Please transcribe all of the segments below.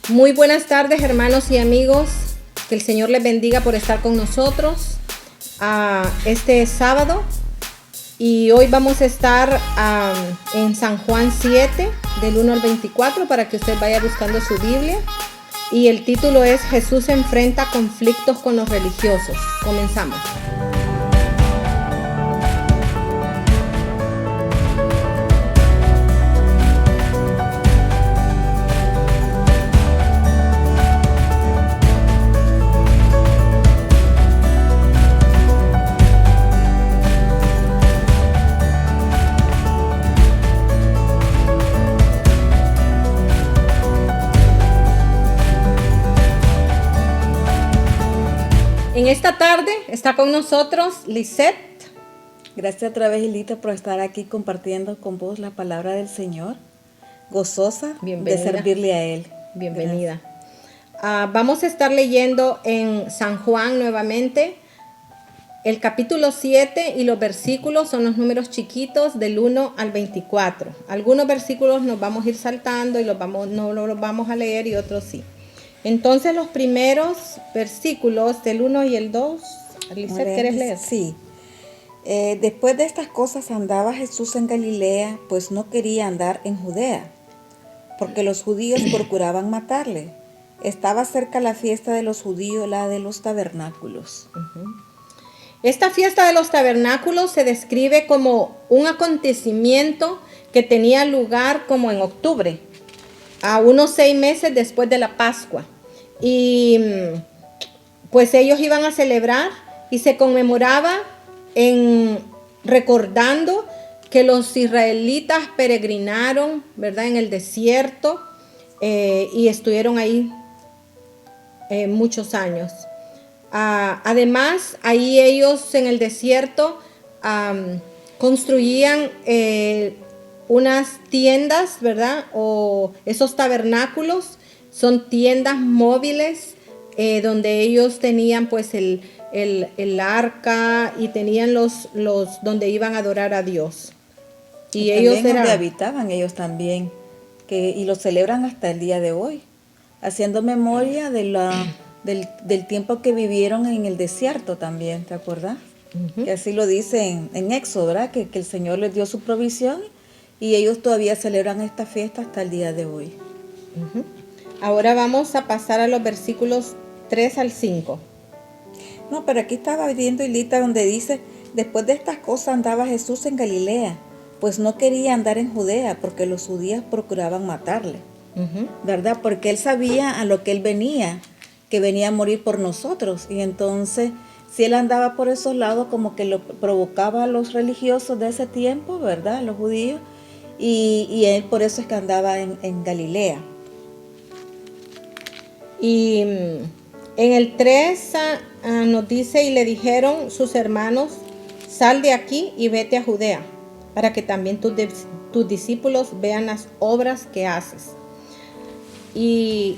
Muy buenas tardes, hermanos y amigos. Que el Señor les bendiga por estar con nosotros este sábado. Y hoy vamos a estar en San Juan 7, del 1 al 24, para que usted vaya buscando su Biblia. Y el título es Jesús enfrenta conflictos con los religiosos. Comenzamos. En esta tarde está con nosotros Lisette. Gracias otra vez, Hilita, por estar aquí compartiendo con vos la palabra del Señor. Gozosa de servirle a Él. Bienvenida. Vamos a estar leyendo en San Juan nuevamente el capítulo 7 y los versículos son los números chiquitos del 1 al 24. Algunos versículos nos vamos a ir saltando y no los vamos a leer y otros sí. Entonces los primeros versículos del 1 y el 2, Lisette, ¿quieres leer? Sí. Después de estas cosas andaba Jesús en Galilea, pues no quería andar en Judea, porque los judíos procuraban matarle. Estaba cerca la fiesta de los judíos, la de los tabernáculos. Esta fiesta de los tabernáculos se describe como un acontecimiento que tenía lugar como en octubre, a unos 6 meses después de la Pascua. Y pues ellos iban a celebrar y se conmemoraba recordando que los israelitas peregrinaron, ¿verdad?, en el desierto y estuvieron ahí muchos años. Además, ahí ellos en el desierto construían unas tiendas, ¿verdad? O esos tabernáculos son tiendas móviles donde ellos tenían pues el arca y tenían los donde iban a adorar a Dios. Y ellos donde habitaban ellos también, y lo celebran hasta el día de hoy, haciendo memoria del tiempo que vivieron en el desierto también, ¿te acuerdas? Que así lo dice en Éxodo, ¿verdad? Que el Señor les dio su provisión y ellos todavía celebran esta fiesta hasta el día de hoy. Ahora vamos a pasar a los versículos 3 al 5. No, pero aquí estaba viendo, Hilita, donde dice, después de estas cosas andaba Jesús en Galilea, pues no quería andar en Judea, porque los judíos procuraban matarle, ¿verdad? Porque él sabía a lo que él venía, que venía a morir por nosotros, y entonces si él andaba por esos lados, como que lo provocaba a los religiosos de ese tiempo, ¿verdad?, los judíos, y él por eso es que andaba en Galilea. Y en el 3 nos dice, y le dijeron sus hermanos, sal de aquí y vete a Judea, para que también tus discípulos vean las obras que haces. Y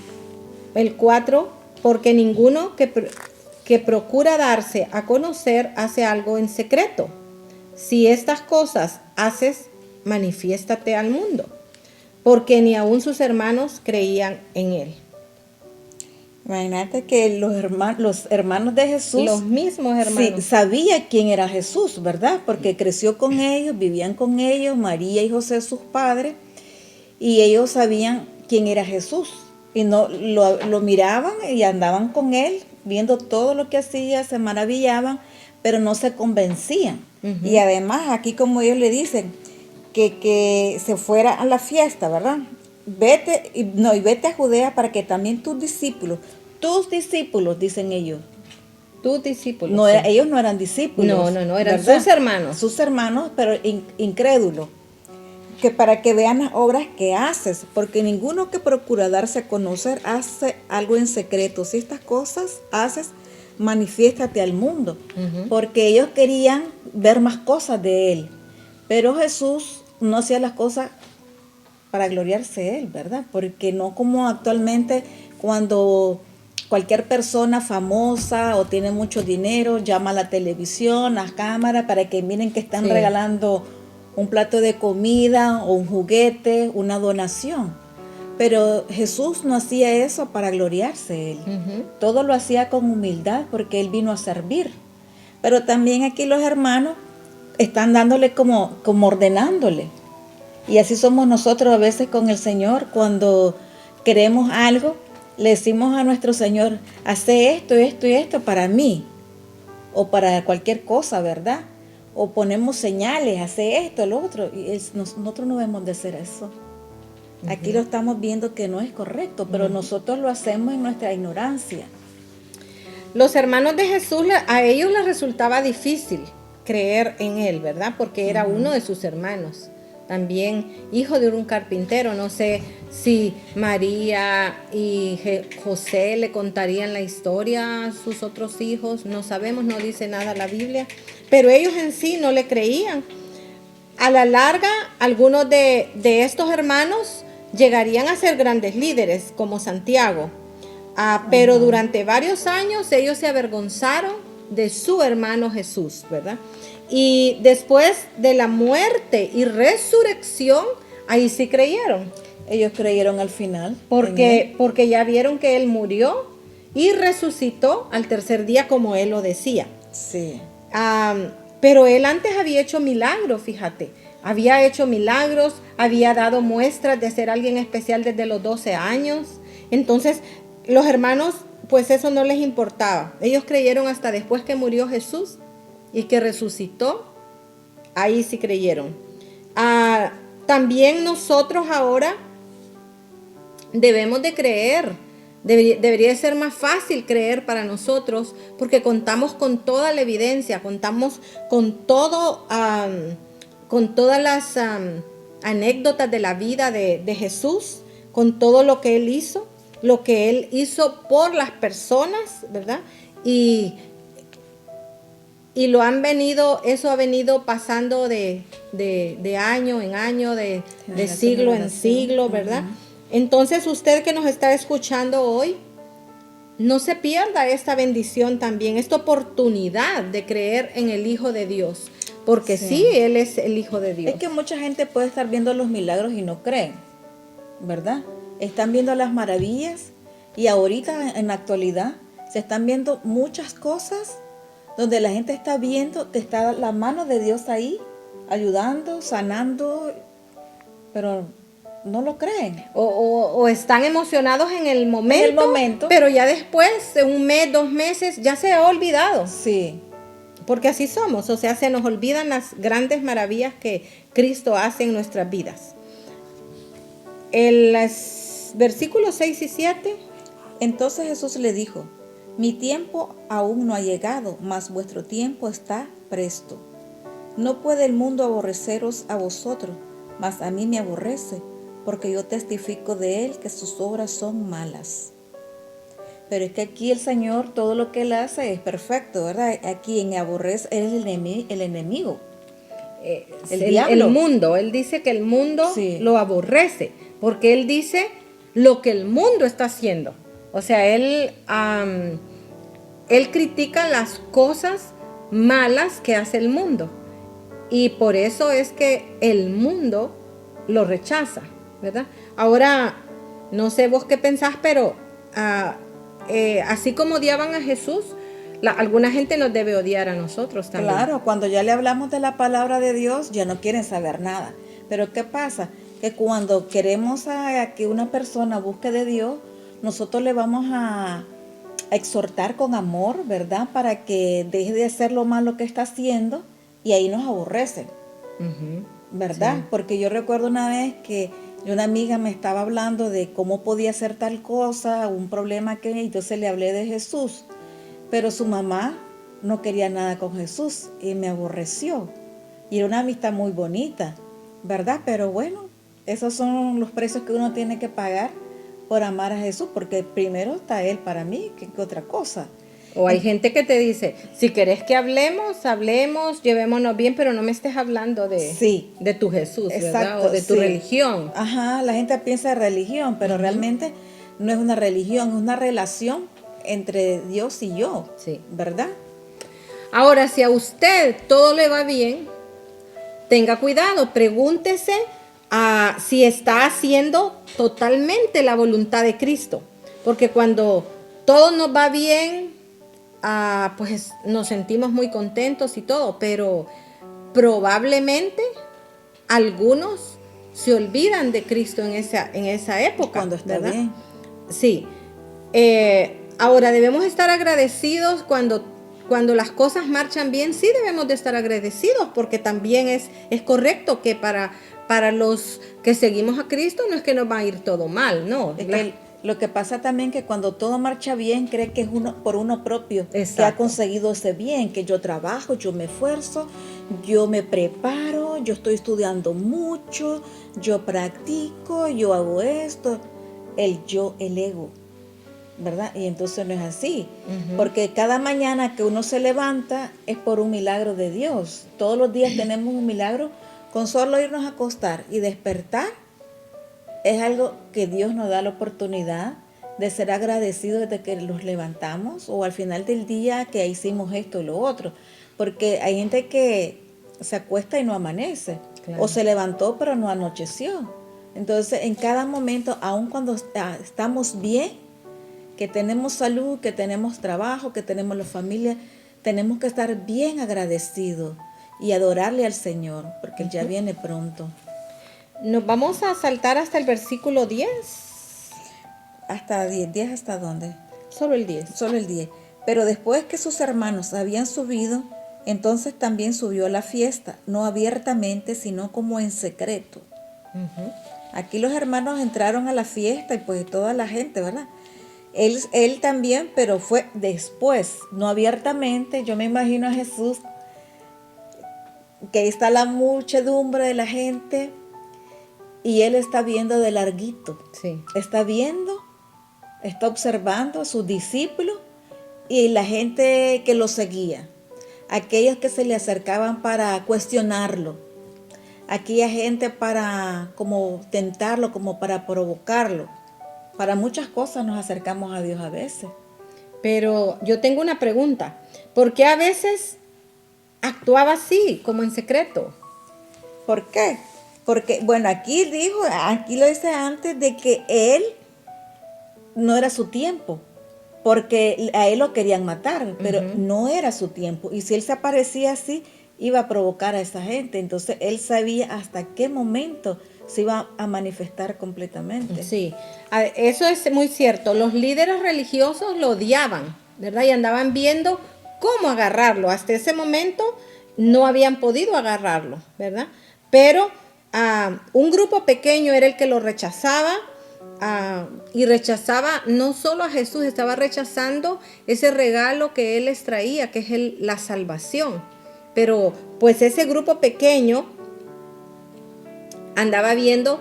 el 4, porque ninguno que procura darse a conocer hace algo en secreto. Si estas cosas haces, manifiéstate al mundo, porque ni aun sus hermanos creían en él. Imagínate que los hermanos de Jesús, los mismos hermanos, sí, sabía quién era Jesús, ¿verdad? Porque creció con ellos, vivían con ellos, María y José sus padres, y ellos sabían quién era Jesús. Y no lo miraban y andaban con él, viendo todo lo que hacía, se maravillaban, pero no se convencían. Y además, aquí como ellos le dicen, que se fuera a la fiesta, ¿verdad? Vete a Judea para que también tus discípulos, dicen ellos. Tus discípulos. No era, ellos no eran discípulos. No, eran sus hermanos. Sus hermanos, pero incrédulos. Que para que vean las obras que haces, porque ninguno que procura darse a conocer hace algo en secreto. Si estas cosas haces, manifiéstate al mundo, porque ellos querían ver más cosas de él, pero Jesús no hacía las cosas para gloriarse él, ¿verdad? Porque no como actualmente cuando cualquier persona famosa o tiene mucho dinero llama a la televisión, a cámara, para que miren que están regalando un plato de comida o un juguete, una donación. Pero Jesús no hacía eso para gloriarse él. Todo lo hacía con humildad porque él vino a servir. Pero también aquí los hermanos están dándole como ordenándole. Y así somos nosotros a veces con el Señor. Cuando queremos algo, le decimos a nuestro Señor, hace esto, esto y esto para mí. O para cualquier cosa, ¿verdad? O ponemos señales, hace esto, lo otro. Y nosotros no debemos de hacer eso. Aquí lo estamos viendo que no es correcto, pero nosotros lo hacemos en nuestra ignorancia. Los hermanos de Jesús, a ellos les resultaba difícil creer en él, ¿verdad? Porque era uno de sus hermanos. También hijo de un carpintero. No sé si María y José le contarían la historia a sus otros hijos. No sabemos, no dice nada la Biblia. Pero ellos en sí no le creían. A la larga, algunos de estos hermanos llegarían a ser grandes líderes, como Santiago. Pero durante varios años ellos se avergonzaron de su hermano Jesús, ¿verdad? Y después de la muerte y resurrección, ahí sí creyeron. Ellos creyeron al final. Porque ya vieron que él murió y resucitó al tercer día, como él lo decía. Sí. Pero él antes había hecho milagros, fíjate. Había hecho milagros, había dado muestras de ser alguien especial desde los 12 años. Entonces, los hermanos, pues eso no les importaba. Ellos creyeron hasta después que murió Jesús y que resucitó. Ahí sí creyeron. También nosotros ahora debemos de creer. Debería ser más fácil creer para nosotros porque contamos con toda la evidencia, contamos con todo, con todas las anécdotas de la vida de Jesús, con todo lo que él hizo por las personas, ¿verdad? Y eso ha venido pasando de año en año, de siglo en siglo, ¿verdad? Entonces usted que nos está escuchando hoy, no se pierda esta bendición también, esta oportunidad de creer en el Hijo de Dios, porque sí, Él es el Hijo de Dios. Es que mucha gente puede estar viendo los milagros y no creen, ¿verdad? Están viendo las maravillas y ahorita en la actualidad se están viendo muchas cosas donde la gente está viendo que está la mano de Dios ahí, ayudando, sanando, pero no lo creen. O están emocionados en el momento, pero ya después, de un mes, 2 meses, ya se ha olvidado. Sí. Porque así somos, o sea, se nos olvidan las grandes maravillas que Cristo hace en nuestras vidas. En los versículos 6 y 7. Entonces Jesús le dijo, mi tiempo aún no ha llegado, mas vuestro tiempo está presto. No puede el mundo aborreceros a vosotros, mas a mí me aborrece, porque yo testifico de él que sus obras son malas. Pero es que aquí el Señor, todo lo que él hace es perfecto, ¿verdad? Aquí en aborrece, él es el enemigo. El diablo. El mundo, él dice que el mundo lo aborrece, porque él dice lo que el mundo está haciendo. O sea, él critica las cosas malas que hace el mundo. Y por eso es que el mundo lo rechaza, ¿verdad? Ahora, no sé vos qué pensás, pero así como odiaban a Jesús, alguna gente nos debe odiar a nosotros también. Claro, cuando ya le hablamos de la palabra de Dios, ya no quieren saber nada. Pero ¿qué pasa? Que cuando queremos a que una persona busque de Dios, nosotros le vamos a exhortar con amor, ¿verdad? Para que deje de hacer lo malo que está haciendo y ahí nos aborrecen, ¿verdad? Sí. Porque yo recuerdo una vez que una amiga me estaba hablando de cómo podía hacer tal cosa, un problema que entonces le hablé de Jesús, pero su mamá no quería nada con Jesús y me aborreció. Y era una amistad muy bonita, ¿verdad? Pero bueno, esos son los precios que uno tiene que pagar por amar a Jesús, porque primero está Él para mí que otra cosa. O hay gente que te dice, si querés que hablemos, llevémonos bien, pero no me estés hablando de tu Jesús, exacto, ¿verdad? O de tu religión. Ajá, la gente piensa de religión, pero realmente no es una religión, es una relación entre Dios y yo, ¿verdad? Ahora, si a usted todo le va bien, tenga cuidado, pregúntese si está haciendo totalmente la voluntad de Cristo. Porque cuando todo nos va bien, pues nos sentimos muy contentos y todo, pero probablemente algunos se olvidan de Cristo en esa época. Cuando está ¿verdad? bien. Sí. Ahora debemos estar agradecidos cuando las cosas marchan bien. Sí debemos de estar agradecidos, porque también es correcto que para los que seguimos a Cristo no es que nos va a ir todo mal, no. Es que lo que pasa también que cuando todo marcha bien, cree que es uno por uno propio, Exacto. que ha conseguido ese bien, que yo trabajo, yo me esfuerzo, yo me preparo, yo estoy estudiando mucho, yo practico, yo hago esto, el yo, el ego, ¿verdad? Y entonces no es así, porque cada mañana que uno se levanta es por un milagro de Dios. Todos los días tenemos un milagro con solo irnos a acostar y despertar. Es algo que Dios nos da la oportunidad de ser agradecidos desde que nos levantamos o al final del día que hicimos esto o lo otro. Porque hay gente que se acuesta y no amanece. Claro. O se levantó pero no anocheció. Entonces, en cada momento, aun cuando estamos bien, que tenemos salud, que tenemos trabajo, que tenemos la familia, tenemos que estar bien agradecidos y adorarle al Señor, porque Él ya viene pronto. Nos vamos a saltar hasta el versículo 10. ¿Hasta 10? ¿10 hasta dónde? Solo el 10. Solo el 10. Pero después que sus hermanos habían subido, entonces también subió a la fiesta, no abiertamente, sino como en secreto. Aquí los hermanos entraron a la fiesta y pues toda la gente, ¿verdad? Él también, pero fue después, no abiertamente. Yo me imagino a Jesús, que ahí está la muchedumbre de la gente y él está viendo de larguito. Sí. Está viendo, está observando a sus discípulos y la gente que lo seguía. Aquellos que se le acercaban para cuestionarlo. Aquella gente para como tentarlo, como para provocarlo. Para muchas cosas nos acercamos a Dios a veces. Pero yo tengo una pregunta. ¿Por qué a veces actuaba así, como en secreto? ¿Por qué? Porque, bueno, aquí lo dice antes de que él no era su tiempo. Porque a él lo querían matar, pero no era su tiempo. Y si él se aparecía así, iba a provocar a esa gente. Entonces él sabía hasta qué momento se iba a manifestar completamente. Sí, eso es muy cierto. Los líderes religiosos lo odiaban, ¿verdad? Y andaban viendo cómo agarrarlo. Hasta ese momento no habían podido agarrarlo, ¿verdad? Pero un grupo pequeño era el que lo rechazaba. Y rechazaba no solo a Jesús, estaba rechazando ese regalo que Él les traía, que es la salvación. Pero pues ese grupo pequeño andaba viendo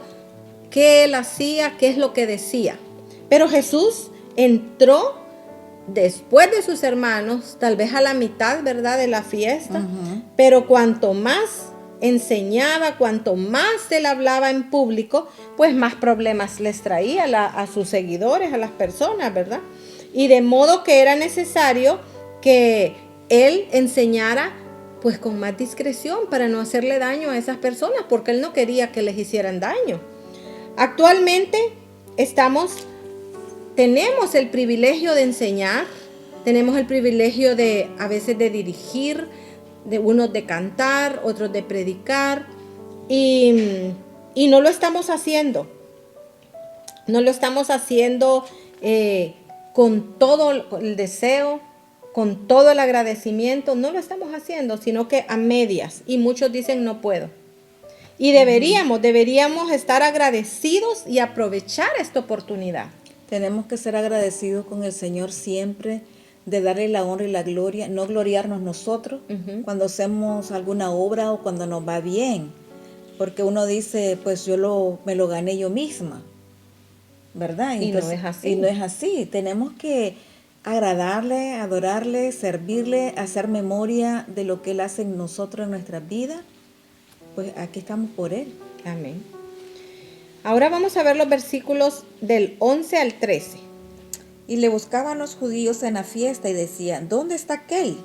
qué Él hacía, qué es lo que decía. Pero Jesús entró después de sus hermanos, tal vez a la mitad, ¿verdad?, de la fiesta. Pero cuanto más enseñaba, cuanto más él hablaba en público, pues más problemas les traía a sus seguidores, a las personas, ¿verdad? Y de modo que era necesario que él enseñara pues con más discreción para no hacerle daño a esas personas, porque él no quería que les hicieran daño. Actualmente tenemos el privilegio de enseñar, tenemos el privilegio a veces de dirigir, de unos de cantar, otros de predicar, y no lo estamos haciendo. No lo estamos haciendo con todo el deseo, con todo el agradecimiento. No lo estamos haciendo, sino que a medias. Y muchos dicen no puedo. Y deberíamos estar agradecidos y aprovechar esta oportunidad. Tenemos que ser agradecidos con el Señor siempre, de darle la honra y la gloria, no gloriarnos nosotros cuando hacemos alguna obra o cuando nos va bien, porque uno dice, pues me lo gané yo misma, ¿verdad? Entonces, no es así. Y no es así, tenemos que agradarle, adorarle, servirle, hacer memoria de lo que Él hace en nosotros, en nuestras vidas, pues aquí estamos por Él. Amén. Ahora vamos a ver los versículos del 11 al 13. Y le buscaban los judíos en la fiesta y decían, ¿dónde está aquel?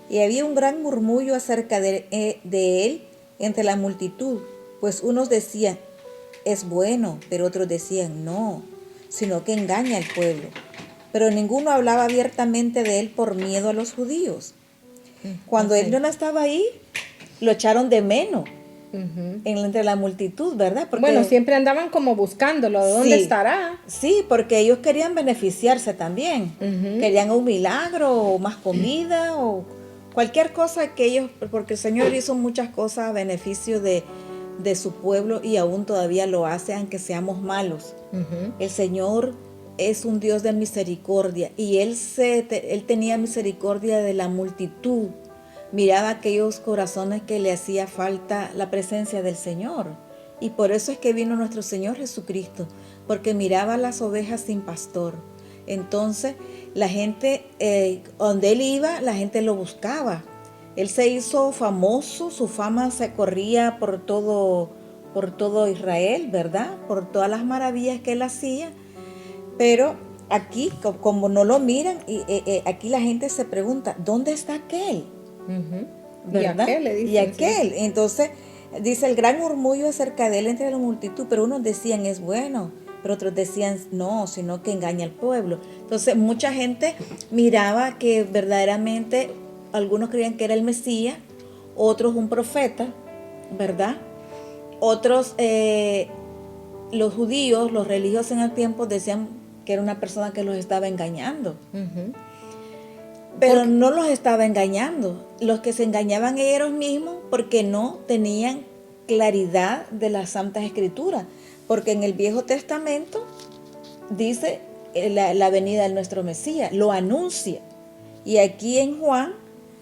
Y había un gran murmullo acerca de él entre la multitud. Pues unos decían, es bueno, pero otros decían, no, sino que engaña al pueblo. Pero ninguno hablaba abiertamente de él por miedo a los judíos. Cuando Ok. él no estaba ahí, lo echaron de menos Ujú. entre la multitud, ¿verdad? Porque Bueno, siempre andaban como buscándolo, ¿dónde sí, estará? sí, porque ellos querían beneficiarse también. Ujú. Querían un milagro o más comida o cualquier cosa que ellos, porque el Señor hizo muchas cosas a beneficio de su pueblo y aún todavía lo hace aunque seamos malos. Ujú. El Señor es un Dios de misericordia y Él tenía misericordia de la multitud. Miraba aquellos corazones que le hacía falta la presencia del Señor. Y por eso es que vino nuestro Señor Jesucristo, porque miraba las ovejas sin pastor. Entonces, la gente, donde Él iba, la gente lo buscaba. Él se hizo famoso, su fama se corría por todo Israel, ¿verdad? Por todas las maravillas que Él hacía. Pero aquí, como no lo miran, aquí la gente se pregunta, ¿dónde está aquel? Ujú. ¿Y ¿Verdad? a qué le Y dicen? Sí. aquel. Entonces, dice el gran murmullo acerca de él entre la multitud, pero unos decían es bueno, pero otros decían no, sino que engaña al pueblo. Entonces, mucha gente miraba que verdaderamente algunos creían que era el Mesías, otros un profeta, ¿verdad? Otros, los judíos, los religiosos en el tiempo decían que era una persona que los estaba engañando. Ujú. Pero no los estaba engañando. Los que se engañaban ellos mismos porque no tenían claridad de las Santas Escrituras. Porque en el Viejo Testamento dice la venida de nuestro Mesías, lo anuncia. Y aquí en Juan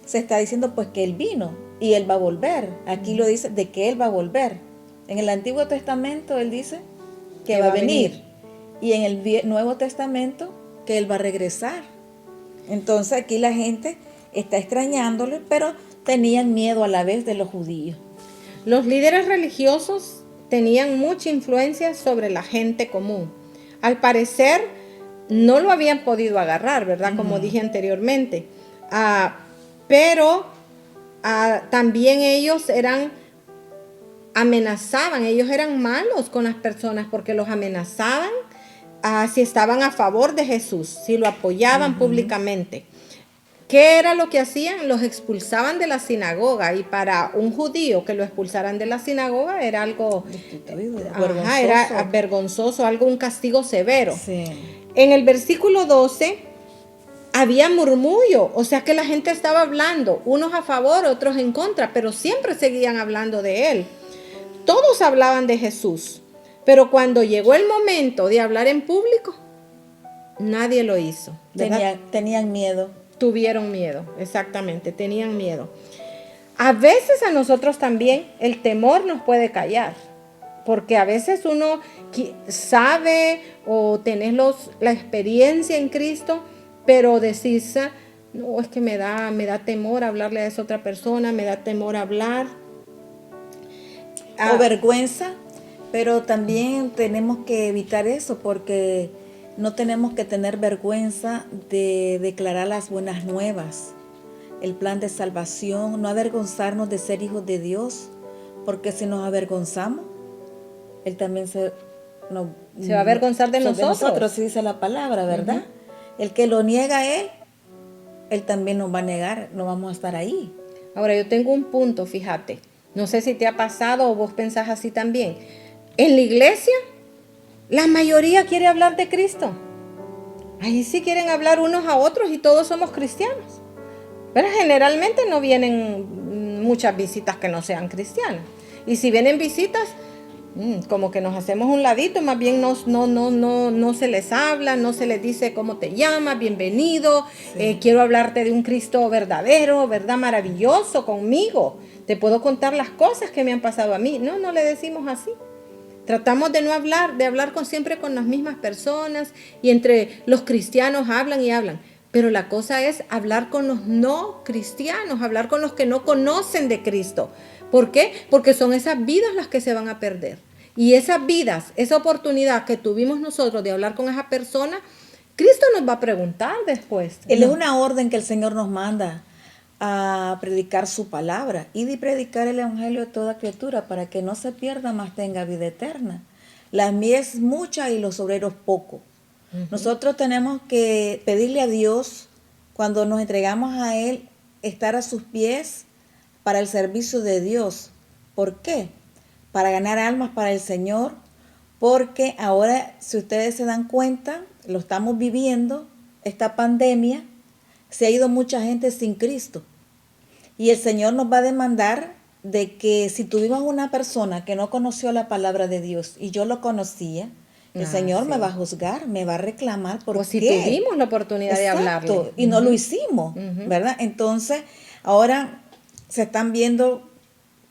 se está diciendo pues que Él vino y Él va a volver. Aquí lo dice de que Él va a volver. En el Antiguo Testamento Él dice que va a venir. Y en el Nuevo Testamento que Él va a regresar. Entonces aquí la gente está extrañándole, pero tenían miedo a la vez de los judíos. Los líderes religiosos tenían mucha influencia sobre la gente común. Al parecer, no lo habían podido agarrar, ¿verdad? Como dije anteriormente. Pero también ellos amenazaban, ellos eran malos con las personas porque los amenazaban si estaban a favor de Jesús, si lo apoyaban públicamente. ¿Qué era lo que hacían? Los expulsaban de la sinagoga, y para un judío que lo expulsaran de la sinagoga era algo Vergonzoso. era vergonzoso, algo, un castigo severo. Sí. En el versículo 12 había murmullo, o sea que la gente estaba hablando, unos a favor, otros en contra, pero siempre seguían hablando de él. Todos hablaban de Jesús, pero cuando llegó el momento de hablar en público, nadie lo hizo. Tenían miedo. Tuvieron miedo, exactamente, tenían miedo. A veces a nosotros también el temor nos puede callar, porque a veces uno sabe o tenés la experiencia en Cristo, pero decís, no, es que me da temor hablarle a esa otra persona, me da temor hablar. O vergüenza, pero también tenemos que evitar eso porque no tenemos que tener vergüenza de declarar las buenas nuevas, el plan de salvación, no avergonzarnos de ser hijos de Dios, porque si nos avergonzamos, Él también se va a avergonzar de nosotros. De nosotros, sí dice la palabra, ¿verdad? El que lo niega a Él también nos va a negar, no vamos a estar ahí. Ahora, yo tengo un punto, fíjate, no sé si te ha pasado o vos pensás así también. En la iglesia, la mayoría quiere hablar de Cristo. Ahí sí quieren hablar unos a otros y todos somos cristianos. Pero generalmente no vienen muchas visitas que no sean cristianas. Y si vienen visitas, como que nos hacemos un ladito, más bien no se les habla, no se les dice cómo te llamas, bienvenido, quiero hablarte de un Cristo verdadero, verdad, maravilloso conmigo. Te puedo contar las cosas que me han pasado a mí. No le decimos así. Tratamos de no hablar, de hablar siempre con las mismas personas, y entre los cristianos hablan y hablan. Pero la cosa es hablar con los no cristianos, hablar con los que no conocen de Cristo. ¿Por qué? Porque son esas vidas las que se van a perder. Y esas vidas, esa oportunidad que tuvimos nosotros de hablar con esa persona, Cristo nos va a preguntar después. Él es una orden que el Señor nos manda a predicar su palabra y de predicar el evangelio a toda criatura para que no se pierda, mas tenga vida eterna. La mies es mucha y los obreros poco. Nosotros tenemos que pedirle a Dios, cuando nos entregamos a Él, estar a sus pies para el servicio de Dios. ¿Por qué? Para ganar almas para el Señor, porque ahora, si ustedes se dan cuenta, lo estamos viviendo, esta pandemia, se ha ido mucha gente sin Cristo. Y el Señor nos va a demandar de que si tuvimos una persona que no conoció la palabra de Dios y yo lo conocía, el Señor sí. me va a juzgar, me va a reclamar por O si qué. tuvimos la oportunidad de Exacto, hablarle. y no lo hicimos, ¿verdad? Entonces, ahora se están viendo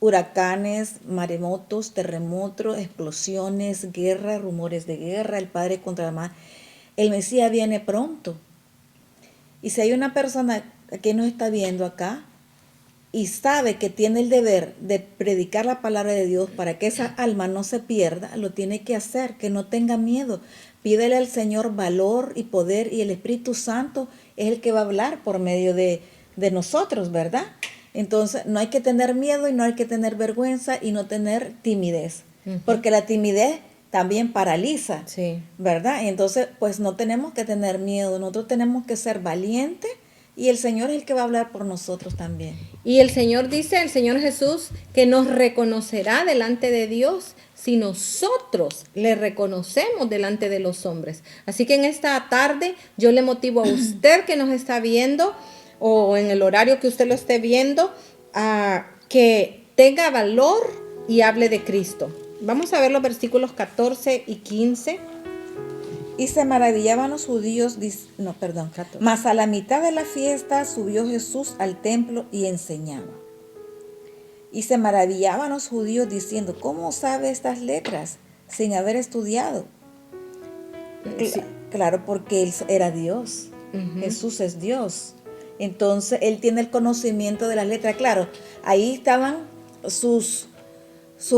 huracanes, maremotos, terremotos, explosiones, guerra, rumores de guerra, el padre contra la madre. El Mesías viene pronto. Y si hay una persona que nos está viendo acá y sabe que tiene el deber de predicar la palabra de Dios para que esa alma no se pierda, lo tiene que hacer, que no tenga miedo. Pídele al Señor valor y poder, y el Espíritu Santo es el que va a hablar por medio de nosotros, ¿verdad? Entonces no hay que tener miedo y no hay que tener vergüenza y no tener timidez, porque la timidez también paraliza, Sí. ¿verdad? Entonces pues no tenemos que tener miedo, nosotros tenemos que ser valientes y el Señor es el que va a hablar por nosotros también. Y el Señor dice, el Señor Jesús, que nos reconocerá delante de Dios si nosotros le reconocemos delante de los hombres. Así que en esta tarde yo le motivo a usted que nos está viendo o en el horario que usted lo esté viendo, a que tenga valor y hable de Cristo. Vamos a ver los versículos 14 y 15. Y se maravillaban los judíos, mas a la mitad de la fiesta subió Jesús al templo y enseñaba. Y se maravillaban los judíos diciendo, ¿cómo sabe estas letras sin haber estudiado? Sí. Claro, porque él era Dios. Jesús es Dios. Entonces, él tiene el conocimiento de las letras. Claro, ahí estaban sus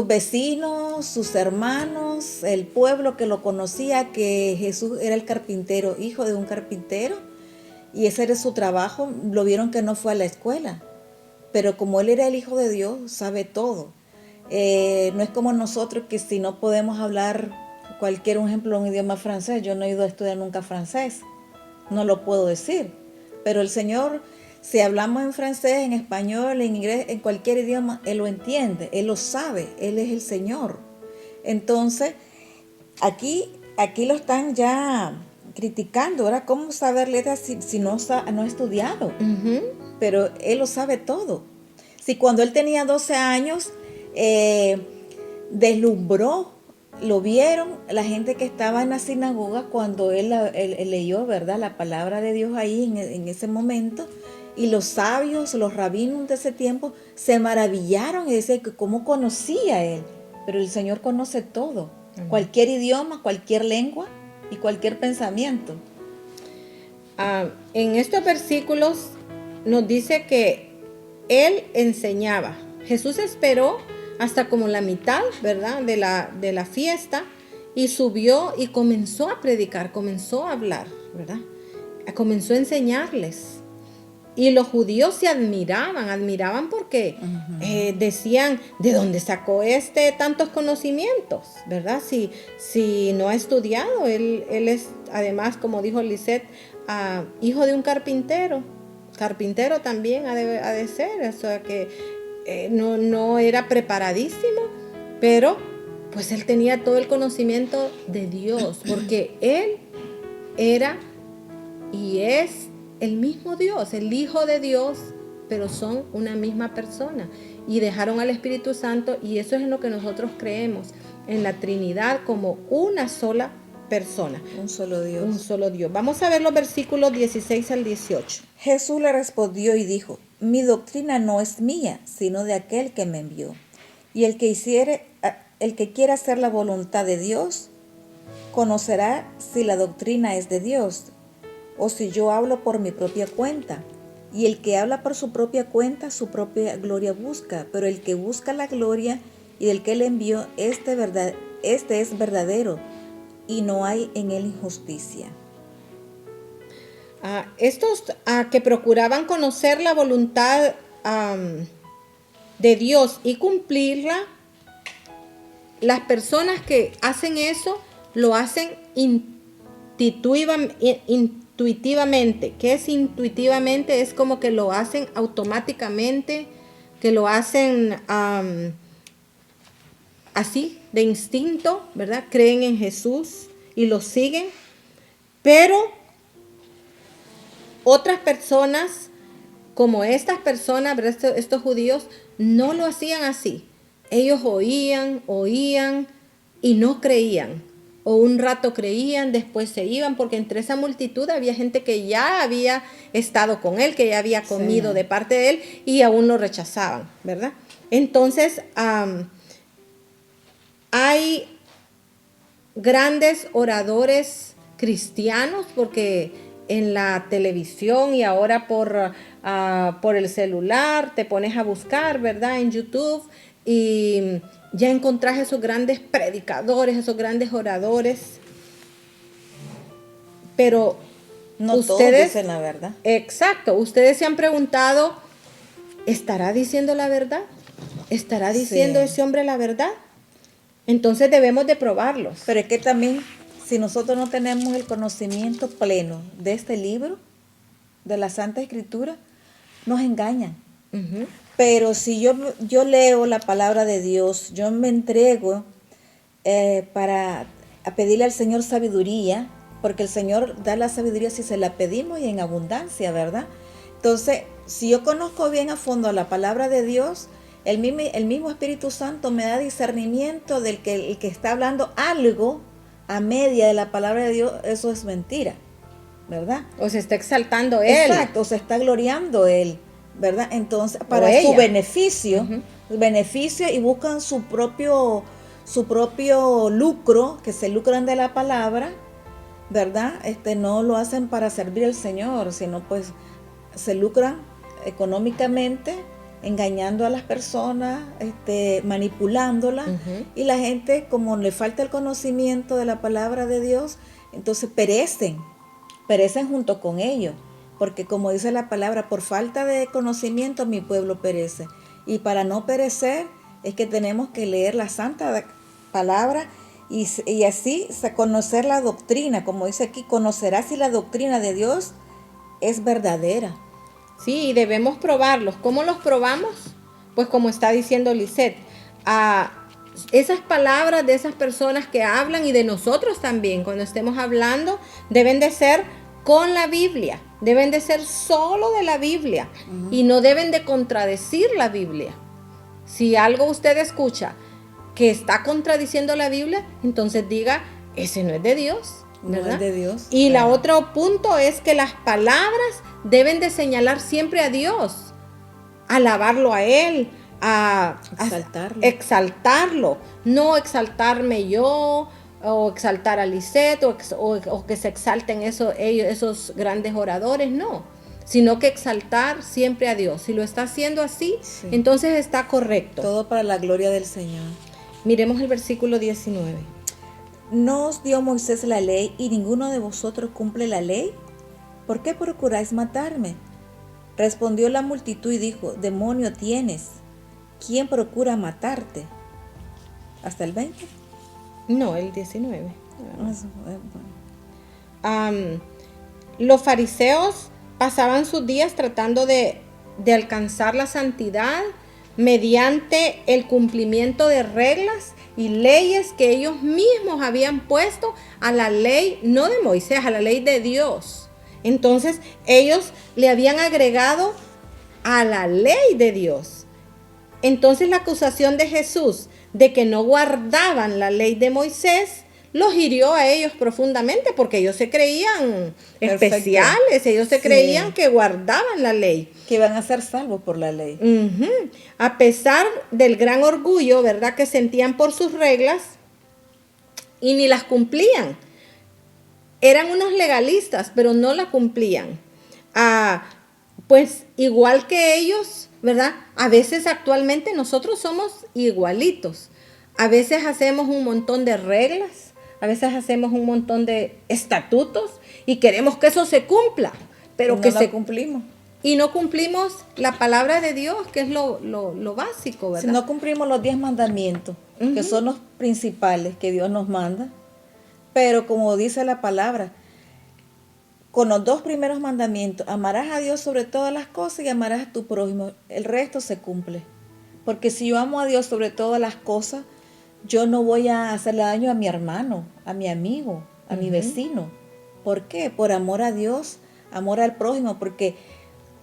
vecinos, sus hermanos, el pueblo que lo conocía, que Jesús era el carpintero, hijo de un carpintero, y ese era su trabajo. Lo vieron que no fue a la escuela, pero como él era el hijo de Dios, sabe todo. No es como nosotros que si no podemos hablar cualquier ejemplo un idioma francés, yo no he ido a estudiar nunca francés, no lo puedo decir, pero el Señor, si hablamos en francés, en español, en inglés, en cualquier idioma, Él lo entiende, Él lo sabe, Él es el Señor. Entonces, aquí lo están ya criticando, ahora cómo saber letras si no ha estudiado, pero Él lo sabe todo. Si cuando Él tenía 12 años, deslumbró, lo vieron la gente que estaba en la sinagoga cuando él leyó, ¿verdad?, la palabra de Dios ahí en ese momento, y los sabios, los rabinos de ese tiempo se maravillaron y decían que cómo conocía él, pero el Señor conoce todo, cualquier idioma, cualquier lengua y cualquier pensamiento. En estos versículos nos dice que Él enseñaba. Jesús esperó hasta como la mitad, ¿verdad?, de la fiesta, y subió y comenzó a predicar, comenzó a hablar, ¿verdad? Comenzó a enseñarles. Y los judíos se admiraban porque decían, ¿de dónde sacó tantos conocimientos? ¿Verdad? Si no ha estudiado, él es, además, como dijo Lisette, hijo de un carpintero. Carpintero también ha de ser, o sea que no era preparadísimo, pero pues él tenía todo el conocimiento de Dios, porque él era y es el mismo Dios, el Hijo de Dios, pero son una misma persona, y dejaron al Espíritu Santo, y eso es en lo que nosotros creemos, en la Trinidad como una sola persona. Un solo Dios. Un solo Dios. Vamos a ver los versículos 16 al 18. Jesús le respondió y dijo, mi doctrina no es mía, sino de aquel que me envió. Y el que quiera hacer la voluntad de Dios, conocerá si la doctrina es de Dios, o si yo hablo por mi propia cuenta. Y el que habla por su propia cuenta, su propia gloria busca, pero el que busca la gloria y del que le envió, este es verdadero, y no hay en él injusticia. Estos que procuraban conocer la voluntad de Dios y cumplirla, las personas que hacen eso lo hacen intuitivamente. ¿Qué es intuitivamente? Es como que lo hacen automáticamente, que lo hacen así, de instinto, ¿verdad? Creen en Jesús y lo siguen, pero otras personas, como estas personas, ¿verdad? Estos judíos, no lo hacían así. Ellos oían y no creían. O un rato creían, después se iban, porque entre esa multitud había gente que ya había estado con él, que ya había comido de parte de él y aún lo rechazaban, ¿verdad? Entonces, hay grandes oradores cristianos, porque en la televisión y ahora por el celular te pones a buscar, ¿verdad? En YouTube, y ya encontrás esos grandes predicadores, esos grandes oradores. Pero No ustedes todos dicen la verdad. Exacto, ustedes se han preguntado, ¿estará diciendo la verdad? ¿Estará diciendo ese hombre la verdad? Entonces debemos de probarlos. Pero es que también, si nosotros no tenemos el conocimiento pleno de este libro, de la Santa Escritura, nos engañan. Uh-huh. Pero si yo leo la palabra de Dios, yo me entrego para pedirle al Señor sabiduría, porque el Señor da la sabiduría si se la pedimos y en abundancia, ¿verdad? Entonces, si yo conozco bien a fondo la palabra de Dios, el mismo Espíritu Santo me da discernimiento del que el que está hablando algo a media de la palabra de Dios, eso es mentira, ¿verdad? O se está exaltando él. Exacto, se está gloriando él, ¿verdad? Entonces, para su beneficio, y buscan su propio lucro, que se lucran de la palabra, ¿verdad? No lo hacen para servir al Señor, sino pues se lucran económicamente, engañando a las personas, manipulándolas, y la gente, como le falta el conocimiento de la palabra de Dios, entonces perecen junto con ellos, porque como dice la palabra, por falta de conocimiento mi pueblo perece, y para no perecer es que tenemos que leer la santa palabra y así conocer la doctrina, como dice aquí, conocerás si la doctrina de Dios es verdadera. Sí, y debemos probarlos. ¿Cómo los probamos? Pues como está diciendo Lisette, esas palabras de esas personas que hablan y de nosotros también, cuando estemos hablando, deben de ser con la Biblia, deben de ser solo de la Biblia, y no deben de contradecir la Biblia. Si algo usted escucha que está contradiciendo la Biblia, entonces diga, ese no es de Dios, ¿verdad? No es de Dios. Y la otro punto es que las palabras deben de señalar siempre a Dios, alabarlo a Él, exaltarlo, no exaltarme yo, o exaltar a Lisette, o que se exalten esos grandes oradores, no, sino que exaltar siempre a Dios. Si lo está haciendo así, entonces está correcto. Todo para la gloria del Señor. Miremos el versículo 19. ¿No os dio Moisés la ley y ninguno de vosotros cumple la ley? ¿Por qué procuráis matarme? Respondió la multitud y dijo, demonio tienes, ¿quién procura matarte? ¿Hasta el 20? No, el 19. Los fariseos pasaban sus días tratando de alcanzar la santidad mediante el cumplimiento de reglas y leyes que ellos mismos habían puesto a la ley, no de Moisés, a la ley de Dios. Entonces ellos le habían agregado a la ley de Dios. Entonces la acusación de Jesús de que no guardaban la ley de Moisés los hirió a ellos profundamente, porque ellos se creían especiales, ellos se creían que guardaban la ley. Que iban a ser salvos por la ley. A pesar del gran orgullo, ¿verdad?, que sentían por sus reglas, y ni las cumplían. Eran unos legalistas, pero no la cumplían. Pues igual que ellos, ¿verdad? A veces actualmente nosotros somos igualitos. A veces hacemos un montón de reglas, a veces hacemos un montón de estatutos y queremos que eso se cumpla. pero no que lo se cumplimos. y no cumplimos la palabra de Dios, que es lo básico, Si ¿verdad? no cumplimos los 10 mandamientos, que son los principales que Dios nos manda, pero como dice la palabra, con los 2 primeros mandamientos, amarás a Dios sobre todas las cosas y amarás a tu prójimo, el resto se cumple. Porque si yo amo a Dios sobre todas las cosas, yo no voy a hacerle daño a mi hermano, a mi amigo, a mi vecino. ¿Por qué? Por amor a Dios, amor al prójimo, porque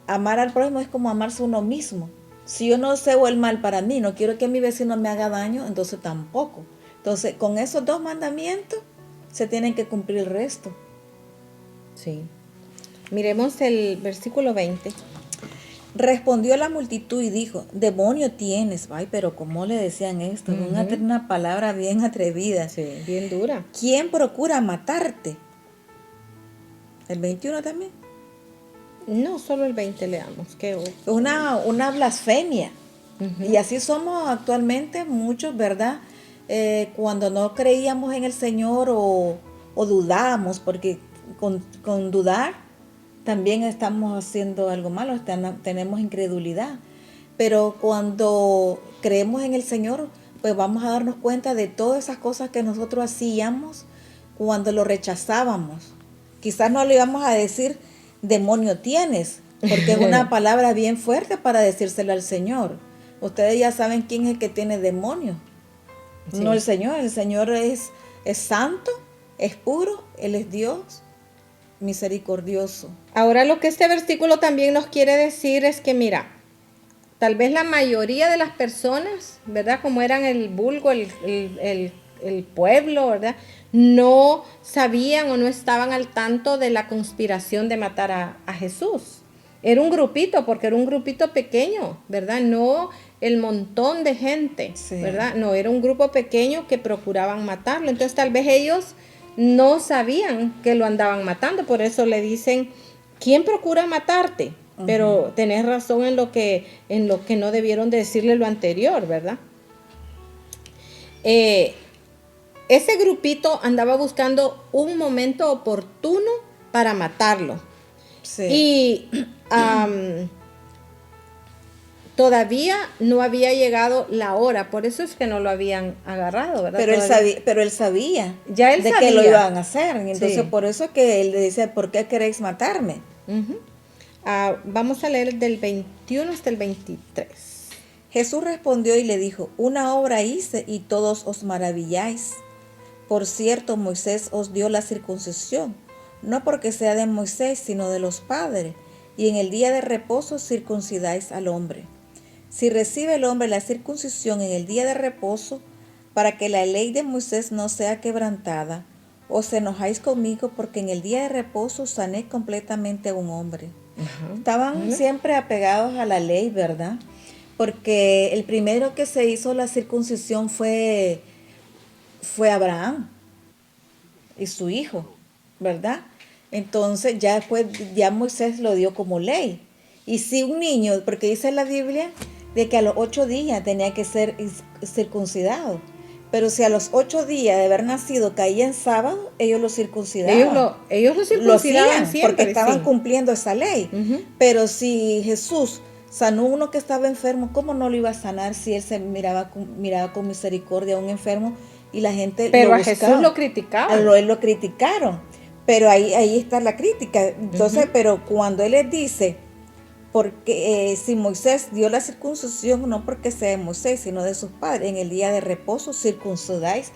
amar al prójimo es como amarse a uno mismo. Si yo no deseo el mal para mí, no quiero que mi vecino me haga daño, entonces tampoco. Entonces, con esos 2 mandamientos se tienen que cumplir el resto. Sí. Miremos el versículo 20. Respondió la multitud y dijo, demonio tienes. Ay, pero ¿cómo le decían esto? Una palabra bien atrevida. Sí, bien dura. ¿Quién procura matarte? ¿El 21 también? No, solo el 20 leamos. Es una blasfemia. Y así somos actualmente muchos, ¿verdad? Cuando no creíamos en el Señor o dudábamos, porque con dudar también estamos haciendo algo malo, tenemos incredulidad. Pero cuando creemos en el Señor, pues vamos a darnos cuenta de todas esas cosas que nosotros hacíamos cuando lo rechazábamos. Quizás no le íbamos a decir, demonio tienes, porque es una palabra bien fuerte para decírselo al Señor. Ustedes ya saben quién es el que tiene demonio. Sí. No el Señor es santo, es puro, Él es Dios, misericordioso. Ahora lo que este versículo también nos quiere decir es que, mira, tal vez la mayoría de las personas, ¿verdad? Como eran el vulgo, el pueblo, ¿verdad? No sabían o no estaban al tanto de la conspiración de matar a Jesús. Era un grupito, porque era un grupito pequeño, ¿verdad? No el montón de gente, Sí. ¿verdad? No, era un grupo pequeño que procuraban matarlo. Entonces tal vez ellos no sabían que lo andaban matando, por eso le dicen, ¿quién procura matarte? Pero tenés razón en lo que no debieron de decirle lo anterior, ¿verdad? Ese grupito andaba buscando un momento oportuno para matarlo. Sí. Y todavía no había llegado la hora, por eso es que no lo habían agarrado, ¿verdad? Pero él sabía Ya él de sabía que lo iban a hacer. Entonces, Sí. por eso es que él le dice, ¿por qué queréis matarme? Vamos a leer del 21 hasta el 23. Jesús respondió y le dijo, una obra hice y todos os maravilláis. Por cierto, Moisés os dio la circuncisión, no porque sea de Moisés, sino de los padres, y en el día de reposo circuncidáis al hombre. Si recibe el hombre la circuncisión en el día de reposo, para que la ley de Moisés no sea quebrantada, os enojáis conmigo porque en el día de reposo sané completamente a un hombre. Estaban siempre apegados a la ley, ¿verdad? Porque el primero que se hizo la circuncisión fue Abraham y su hijo, ¿verdad? Entonces ya después, ya Moisés lo dio como ley. Y si un niño, porque dice la Biblia, de que a los 8 días tenía que ser circuncidado. Pero si a los 8 días de haber nacido caía en sábado, ellos lo circuncidaban. Ellos lo Lo circuncidaban hacían siempre, porque estaban sí. cumpliendo esa ley. Pero si Jesús sanó uno que estaba enfermo, ¿cómo no lo iba a sanar si él se miraba con misericordia a un enfermo y la gente Pero lo a buscaba? Jesús lo criticaban. Él lo criticaron. Pero ahí está la crítica. Entonces, pero cuando él les dice, porque si Moisés dio la circuncisión, no porque sea de Moisés, sino de sus padres, en el día de reposo circuncidáis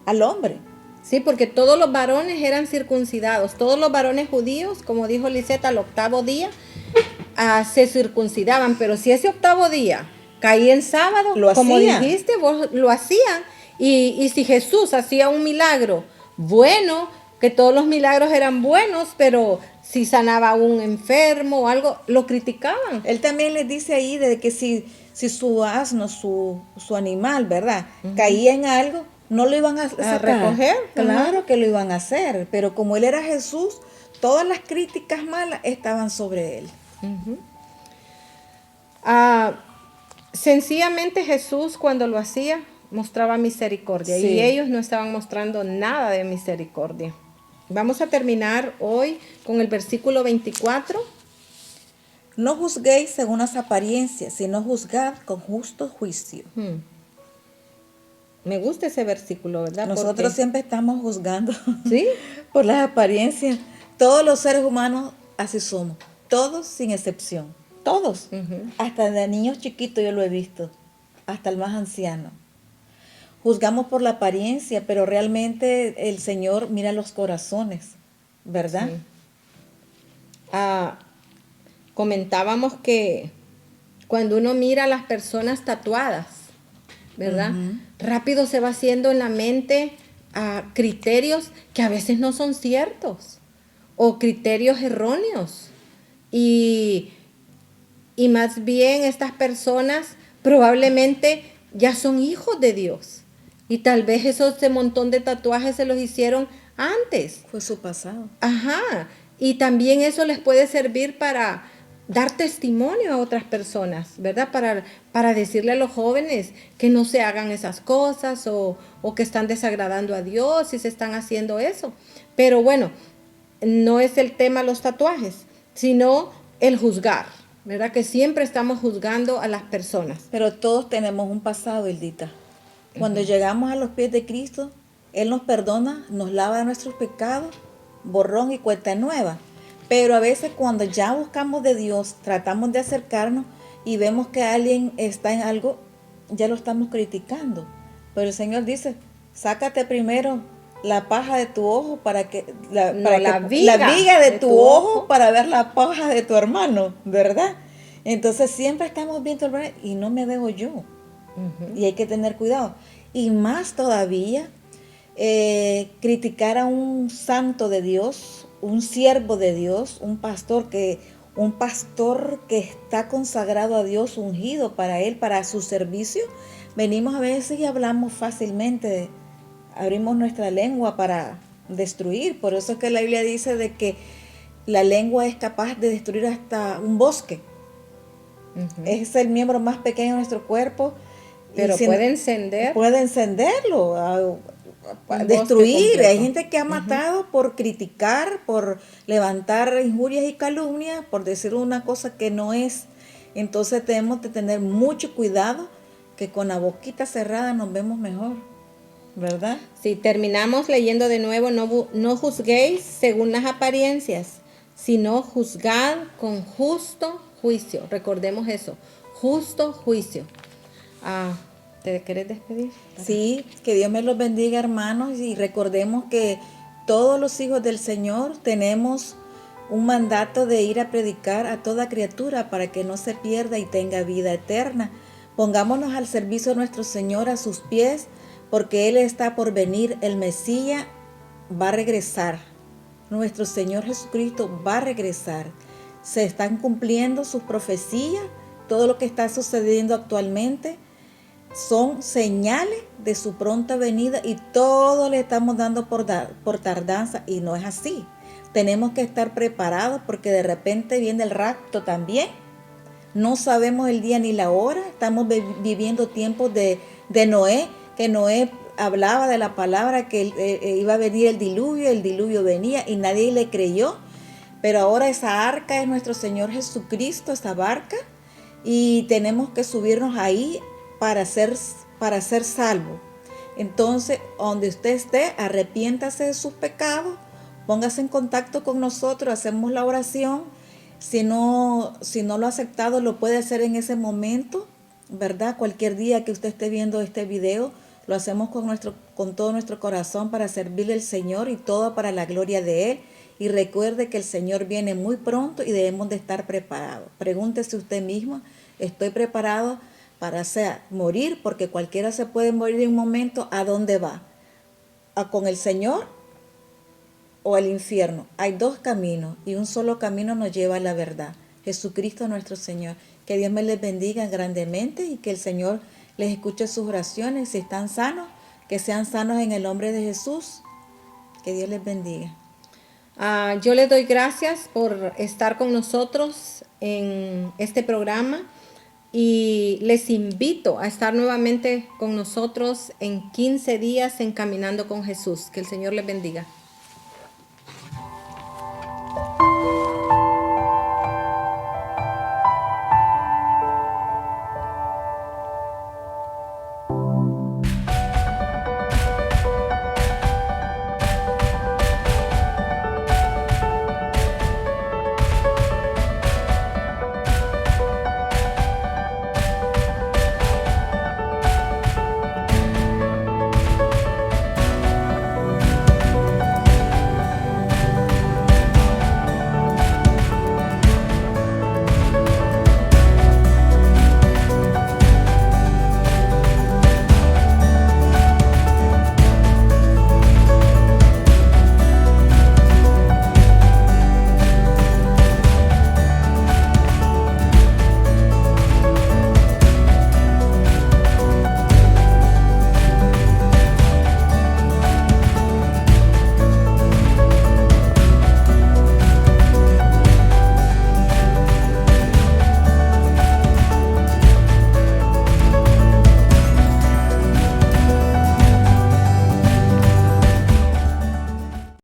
al hombre. Sí, porque todos los varones eran circuncidados, todos los varones judíos, como dijo Liseta, al 8º día se circuncidaban, pero si ese 8º día caía en sábado, como dijiste, vos lo hacían, y si Jesús hacía un milagro bueno, que todos los milagros eran buenos, pero si sanaba a un enfermo o algo, lo criticaban. Él también les dice ahí de que si su asno, su animal, ¿verdad? Caía en algo, no lo iban a recoger. Claro que lo iban a hacer, pero como él era Jesús, todas las críticas malas estaban sobre él. Sencillamente Jesús cuando lo hacía mostraba misericordia, sí. Y ellos no estaban mostrando nada de misericordia. Vamos a terminar hoy con el versículo 24. No juzguéis según las apariencias, sino juzgad con justo juicio. Me gusta ese versículo, ¿verdad? Nosotros Porque, siempre estamos juzgando ¿sí? por las apariencias. Todos los seres humanos así somos, todos sin excepción, todos. Ujú. Hasta de niños chiquitos yo lo he visto, hasta el más anciano. Juzgamos por la apariencia, pero realmente el Señor mira los corazones, ¿verdad? Sí. Ah, comentábamos que cuando uno mira a las personas tatuadas, ¿verdad? Ujú. Rápido se va haciendo en la mente criterios que a veces no son ciertos o criterios erróneos. Y, y más bien estas personas probablemente ya son hijos de Dios. Y tal vez ese montón de tatuajes se los hicieron antes. Fue su pasado. Ajá. Y también eso les puede servir para dar testimonio a otras personas, ¿verdad? Para decirle a los jóvenes que no se hagan esas cosas o que están desagradando a Dios si se están haciendo eso. Pero bueno, no es el tema los tatuajes, sino el juzgar, ¿verdad? Que siempre estamos juzgando a las personas. Pero todos tenemos un pasado, Hildita. Cuando llegamos a los pies de Cristo, Él nos perdona, nos lava de nuestros pecados, borrón y cuenta nueva. Pero a veces cuando ya buscamos de Dios, tratamos de acercarnos y vemos que alguien está en algo, ya lo estamos criticando. Pero el Señor dice, sácate primero la paja de tu ojo para que La la viga viga de de tu tu ojo ojo. para ver la paja de tu hermano, ¿verdad? Entonces siempre estamos viendo el problema y no me veo yo. Y hay que tener cuidado. Y más todavía, criticar a un santo de Dios, un siervo de Dios, un pastor que está consagrado a Dios, ungido para él, para su servicio. Venimos a veces y hablamos fácilmente, abrimos nuestra lengua para destruir. Por eso es que la Biblia dice de que la lengua es capaz de destruir hasta un bosque. Es el miembro más pequeño de nuestro cuerpo. Pero Y puede encender puede encenderlo, a un bosque destruir. completo. Hay gente que ha matado por criticar, por levantar injurias y calumnias, por decir una cosa que no es. Entonces tenemos que tener mucho cuidado, que con la boquita cerrada nos vemos mejor, ¿verdad? Si terminamos leyendo de nuevo, no juzguéis según las apariencias, sino juzgad con justo juicio. Recordemos eso, justo juicio. ¿Te querés despedir? Sí, que Dios me los bendiga, hermanos, y recordemos que todos los hijos del Señor tenemos un mandato de ir a predicar a toda criatura para que no se pierda y tenga vida eterna. Pongámonos al servicio de nuestro Señor a sus pies, porque Él está por venir, el Mesías va a regresar. Nuestro Señor Jesucristo va a regresar. Se están cumpliendo sus profecías, todo lo que está sucediendo actualmente son señales de su pronta venida y todo le estamos dando por tardanza y no es así. Tenemos que estar preparados porque de repente viene el rapto también. No sabemos el día ni la hora. Estamos viviendo tiempos de Noé, que Noé hablaba de la palabra que iba a venir el diluvio venía y nadie le creyó. Pero ahora esa arca es nuestro Señor Jesucristo, esa barca, y tenemos que subirnos ahí para ser salvo. Entonces, donde usted esté, arrepiéntase de sus pecados, póngase en contacto con nosotros, hacemos la oración. Si no lo ha aceptado, lo puede hacer en ese momento, ¿verdad? Cualquier día que usted esté viendo este video, lo hacemos con todo nuestro corazón para servirle al Señor y todo para la gloria de Él. Y recuerde que el Señor viene muy pronto y debemos de estar preparados. Pregúntese usted mismo, ¿estoy preparado para morir? Porque cualquiera se puede morir en un momento. ¿A dónde va? ¿Con el Señor o al infierno? Hay dos caminos y un solo camino nos lleva a la verdad. Jesucristo nuestro Señor. Que Dios me les bendiga grandemente y que el Señor les escuche sus oraciones. Si están sanos, que sean sanos en el nombre de Jesús. Que Dios les bendiga. Yo les doy gracias por estar con nosotros en este programa y les invito a estar nuevamente con nosotros en 15 días en Caminando con Jesús. Que el Señor les bendiga.